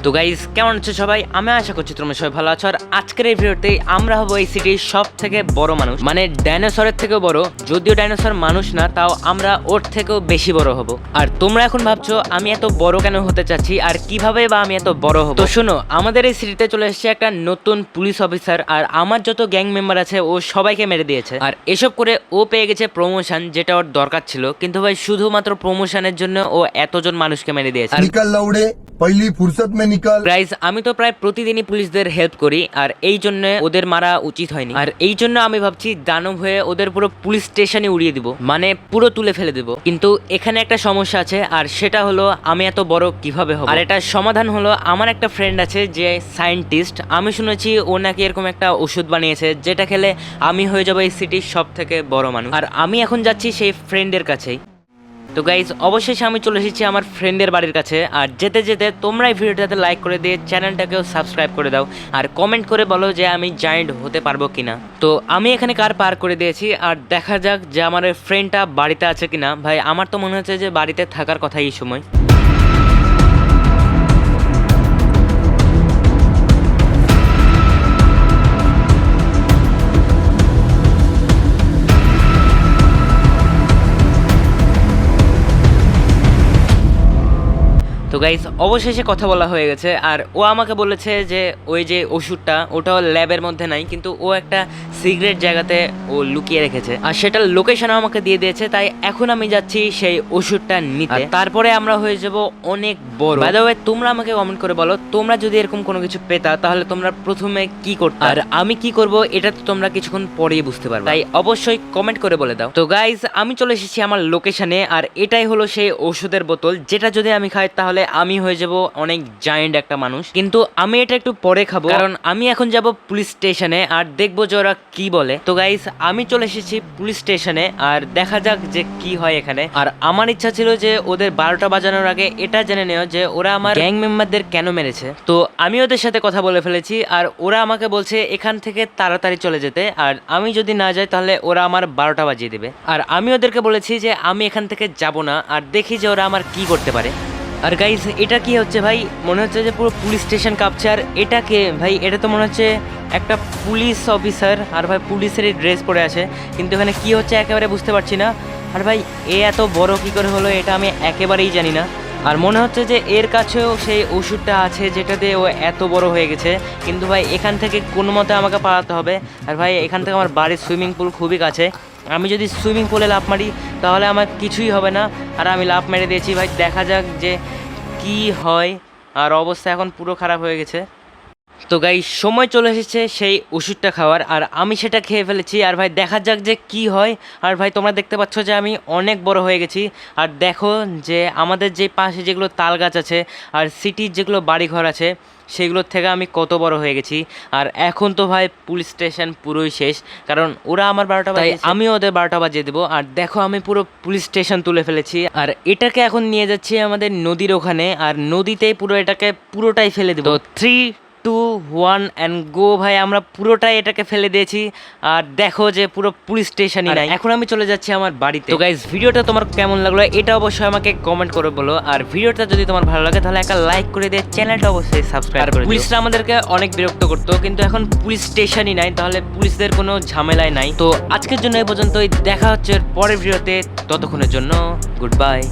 তো গাইস, কেমন আছো সবাই? আমি আশা করছি তোমরা সবাই ভালো আছো। আর আজকের এই ভিডিওতে আমরা হবো এই সিটির সব থেকে বড় মানুষ, মানে ডাইনোসরের থেকেও বড়। যদিও ডাইনোসর মানুষ না, তাও আমরা ওর থেকেও বেশি বড় হব। আর তোমরা এখন ভাবছো আমি এত বড় কেন হতে চাচ্ছি আর কিভাবে বা আমি এত বড় হব। তো শোনো, আমাদের এই সিটিতে চলে এসেছে একটা নতুন পুলিশ অফিসার, আর আমার যত গ্যাং মেম্বার আছে ও সবাইকে মেরে দিয়েছে। আর এসব করে ও পেয়ে গেছে প্রমোশন, যেটা ওর দরকার ছিল। কিন্তু ভাই, শুধুমাত্র প্রমোশনের জন্য ও এতজন মানুষকে মেরে দিয়েছে। निकल लौड़े पहली फुर्सत में निकल। গাইস, আমি তো প্রায় প্রতিদিনই পুলিশদের হেল্প করি, আর এই জন্য ওদের মারা উচিত হয়নি। আর এই জন্য আমি ভাবছি দানব হয়ে ওদের পুরো পুলিশ স্টেশনে উড়িয়ে দিব, মানে পুরো তুলে ফেলে দেব। কিন্তু এখানে একটা সমস্যা আছে, আর সেটা হলো আমি এত বড় কিভাবে হব। আর এটার সমাধান হলো, আমার একটা ফ্রেন্ড আছে যে সায়েন্টিস্ট। আমি শুনেছি ও নাকি এরকম একটা ওষুধ বানিয়েছে, যেটা খেলে আমি হয়ে যাবো এই সিটির সব থেকে বড় মানুষ। আর আমি এখন যাচ্ছি সেই ফ্রেন্ডের কাছেই। তো গাইজ, অবশেষে আমি চলে এসেছি আমার ফ্রেন্ডের বাড়ির কাছে। আর যেতে যেতে তোমরা এই ভিডিওটাতে লাইক করে দিয়ে চ্যানেলটাকেও সাবস্ক্রাইব করে দাও, আর কমেন্ট করে বলো যে আমি জায়ান্ট হতে পারবো কিনা। তো আমি এখানে কার পার করে দিয়েছি, আর দেখা যাক যে আমার ফ্রেন্ডটা বাড়িতে আছে কিনা। ভাই, আমার তো মনে হচ্ছে যে বাড়িতে থাকার কথা এই সময়। তো গাইস, অবশেষে কথা বলা হয়ে গেছে। আর ও আমাকে বলেছে যে ওই যে ওষুধটা, ওটাও ল্যাবের মধ্যে নাই, কিন্তু ও একটা সিক্রেট জায়গাতে ও লুকিয়ে রেখেছে, আর সেটার লোকেশন আমাকে দিয়ে দিয়েছে। তাই এখন আমি যাচ্ছি সেই ওষুধটা নিতে, তারপরে আমরা হয়ে যাব অনেক বড়। বাই দ্য ওয়ে, তোমরা আমাকে কমেন্ট করে বলো, তোমরা যদি এরকম কোনো কিছু পেতা তাহলে তোমরা প্রথমে কি করতে, আর আমি কি করব এটা তো তোমরা কিছুক্ষণ পরেই বুঝতে পারবে। তাই অবশ্যই কমেন্ট করে বলে দাও। তো গাইস, আমি চলে এসেছি আমার লোকেশনে, আর এটাই হলো সেই ওষুধের বোতল, যেটা যদি আমি খাই তাহলে আমি হয়ে যাব অনেক জায়ান্ট একটা মানুষ। কিন্তু আমি এটা একটু পরে খাবো, কারণ আমি এখন যাব পুলিশ স্টেশনে আর দেখবো যে ওরা কি বলে। তো গাইস, আমি চলে এসেছি পুলিশ স্টেশনে, আর দেখা যাক যে কি হয় এখানে। আর আমার ইচ্ছা ছিল যে ওদের 12টা বাজানোর আগে এটা জেনে নেওয়া যে ওরা আমার গ্যাং মেম্বারদের কেন মেরেছে। তো আমি ওদের সাথে কথা বলে ফেলেছি, আর ওরা আমাকে বলছে এখান থেকে তাড়াতাড়ি চলে যেতে, আর আমি যদি না যাই তাহলে ওরা আমার 12টা বাজিয়ে দেবে। আর আমি ওদেরকে বলেছি যে আমি এখান থেকে যাব না, আর দেখি যে ওরা আমার কি করতে পারে। আর গাইস, এটা কি হচ্ছে ভাই? মনে হচ্ছে যে পুরো পুলিশ স্টেশন কাঁপছে। আর এটা কে ভাই? এটা তো মনে হচ্ছে একটা পুলিশ অফিসার, আর ভাই পুলিশেরই ড্রেস পরে আছে, কিন্তু এখানে কি হচ্ছে একেবারে বুঝতে পারছি না। আর ভাই, এ এত বড় কি করে হলো এটা আমি একেবারেই জানি না। আর মনে হচ্ছে যে এর কাছেও সেই ওষুধটা আছে যেটাতে ও এত বড় হয়ে গেছে। কিন্তু ভাই, এখান থেকে কোনো মতে আমাকে পালাতে হবে। আর ভাই, এখান থেকে আমার বাড়ির সুইমিং পুল খুবই কাছে। আমি যদি সুইমিং পুলে লাফ মারি তাহলে আমার কিছুই হবে না। আর আমি লাফ মেরে দিয়েছি। ভাই, দেখা যাক যে কি হয়। আর অবস্থা এখন পুরো খারাপ হয়ে গেছে। তো গাইস, সময় চলে এসেছে সেই ওষুধটা খাওয়ার, আর আমি সেটা খেয়ে ফেলেছি। আর ভাই, দেখা যাক যে কি হয়। আর ভাই, তোমরা দেখতে পাচ্ছ যে আমি অনেক বড় হয়ে গেছি। আর দেখো যে আমাদের যে পাশে যেগুলো তাল গাছ আছে আর সিটির যেগুলো বাড়িঘর আছে সেগুলোর থেকে আমি কত বড় হয়ে গেছি। আর এখন তো ভাই পুলিশ স্টেশন পুরোই শেষ, কারণ ওরা আমার 12টা বাজে, আমি ওদের 12টা বাজিয়ে দেবো। আর দেখো, আমি পুরো পুলিশ স্টেশন তুলে ফেলেছি। আর এটাকে এখন নিয়ে যাচ্ছি আমাদের নদীর ওখানে, আর নদীতেই পুরো এটাকে পুরোটাই ফেলে দেবো। 3, 2, 1 অ্যান্ড গো। ভাই, আমরা পুরোটাই এটাকে ফেলে দিয়েছি। আর দেখো যে পুরো পুলিশ স্টেশনই নাই। এখন আমি চলে যাচ্ছি আমার বাড়িতে। তো গাইস, ভিডিওটা তোমার কেমন লাগলো এটা অবশ্যই আমাকে কমেন্ট করে বলো। আর ভিডিওটা যদি তোমার ভালো লাগে তাহলে একটা লাইক করে দিয়ে চ্যানেলটা অবশ্যই সাবস্ক্রাইব করে দিও। পুলিশরা আমাদেরকে অনেক বিরক্ত করতো, কিন্তু এখন পুলিশ স্টেশনই নাই, তাহলে পুলিশদের কোনো ঝামেলাই নাই। তো আজকের জন্য এই পর্যন্তই। দেখা হচ্ছে পরের ভিডিওতে, ততক্ষণের জন্য গুড বাই।